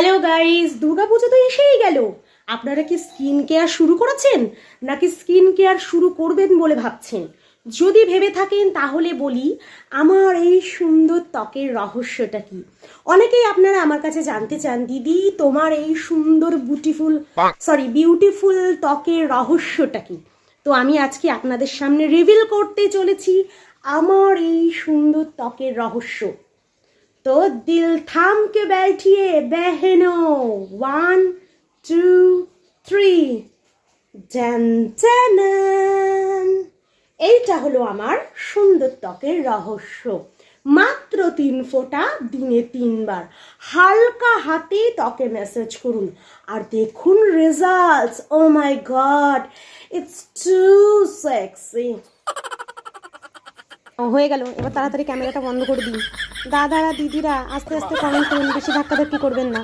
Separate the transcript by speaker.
Speaker 1: Hello guys, Durga Puja তো এসেই গেল। আপনারা কি স্কিন কেয়ার শুরু করেছেন নাকি স্কিন কেয়ার শুরু করবেন বলে ভাবছেন? যদি ভেবে থাকেন তাহলে বলি আমার এই সুন্দর ত্বকের রহস্যটা কি। অনেকেই আপনারা আমার কাছে জানতে চান, দিদি তোমার এই সুন্দর বিউটিফুল ত্বকের রহস্যটা কি। তো আমি আজকে আপনাদের সামনে রিভিল করতে চলেছি আমার এই সুন্দর ত্বকের রহস্য। तो दिल थाम के बैठिए बहनों, 1 2 3 डन डन। এইটা হলো আমার সুন্দর ত্বকের রহস্য। মাত্র 3 ফোঁটা দিনে 3 বার হালকা হাতে ত্বকে ম্যাসাজ করুন আর দেখুন results. Oh my god, it's too sexy. হয়ে গেল, এবার তাড়াতাড়ি ক্যামেরাটা বন্ধ করে দিন। দাদারা দিদিরা আস্তে আস্তে কমেন্ট করুন, বেশি ধাক্কাধাক্কি করবেন না।